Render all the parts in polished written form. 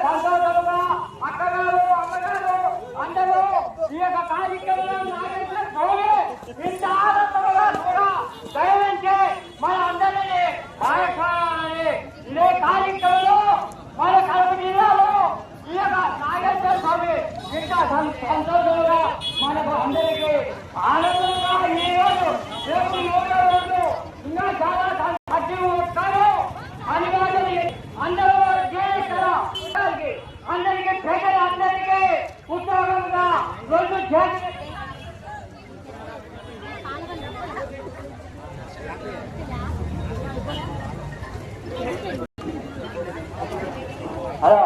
సంతోషంగా అక్కగారు అమ్మగారు అందరూ ఈ యొక్క కార్యక్రమం నాగేశ్వర స్వామి ఇంత ఆనందంగా కూడా దయవించి మన అందరినీ కార్యక్రమాన్ని ఇదే కార్యక్రమంలో మన కడప జిల్లాలో ఈ యొక్క నాగేశ్వర స్వామి ఇంత సంతోషంగా మనకు అందరికీ ఆనందంగా ఈ రోజు రోజు ఇంకా చాలా వస్తారు అనివార్యం అందరూ అందరికీ ప్రజలందరికీ ఉద్యోగంగా రెండు హలో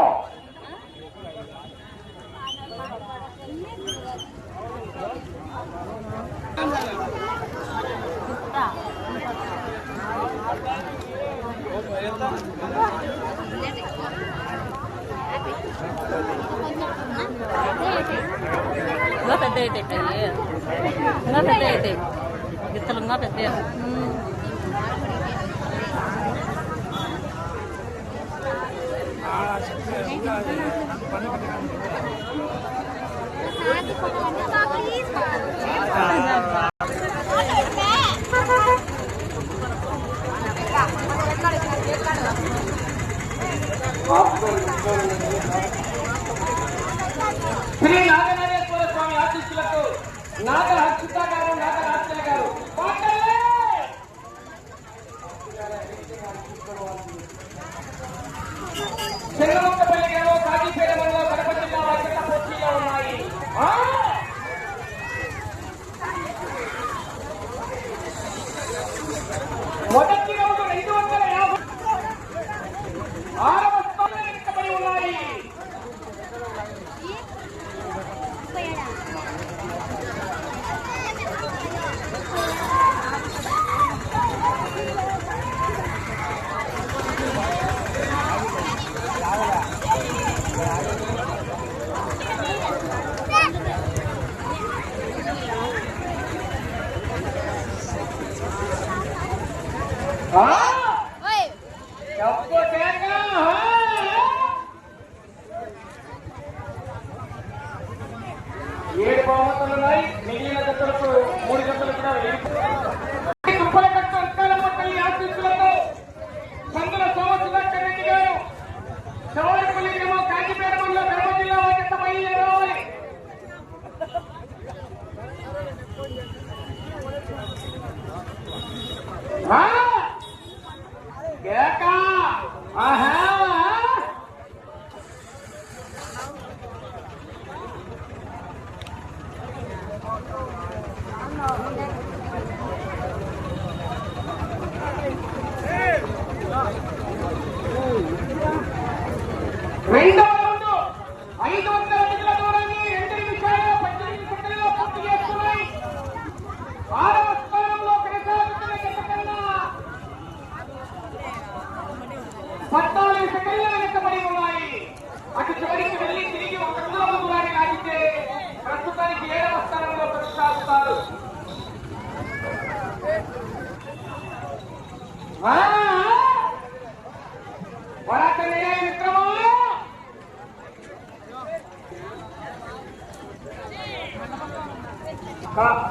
ఇంకా పెద్ద అయితే ఇంకా పెద్ద అయితే గిత్తలు ఇంకా పెద్ద శ్రీ నాగనాగేశ్వర స్వామి ఆశీస్సులకు నాగ హర్షిత గారు నాగ రాష్ట్ర గారు చెన్నముక్కపల్లి గారు కాజీపేట మండలం కడప జిల్లా వార్త పోటీలో ఉన్నాయి. మొదటి రోజు 250 6వ స్థానంలో వెనుకబడి ఉన్నాయి. ఏడు బహుమతులు ఉన్నాయి. మిగిలిన జతలకు 3 జతలు కూడా తుప్పలకట్టు అంకాలపల్లి ఆశీస్సులతో సందుల సోమసుధాకర్ రెడ్డి గారు చౌడపల్లి గ్రామం కాజీపేట మండలం కడప జిల్లా వార్త బయలుదేరాలి. రెండవ రౌండ్ 500 అడుగుల దూరాన్ని 2 నిమిషాల 18 సెకండ్లలో పూర్తి చేసుకున్నాయి. 6వ స్థానంలో కొనసాగుతున్న జత కన్నా 14 సెకండ్ల వెనుకబడి ఉన్నాయి. అటు చివరికి వెళ్లి తిరిగి 1 కిలోమీటర్ దూరాన్ని లాగితే ప్రస్తుతానికి 7వ స్థానంలో కొనసాగుతారు.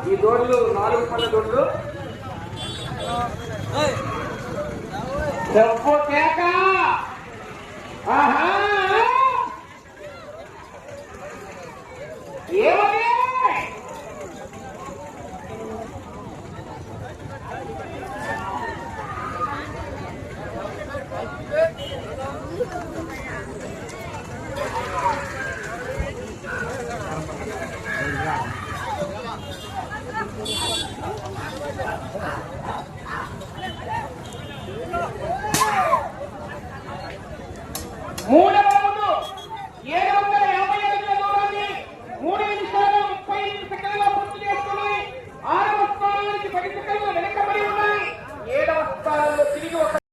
ఈ దోడ్లు 4 పళ్ళ దోడ్లు చెప్పు కేక ఏమని మూడవ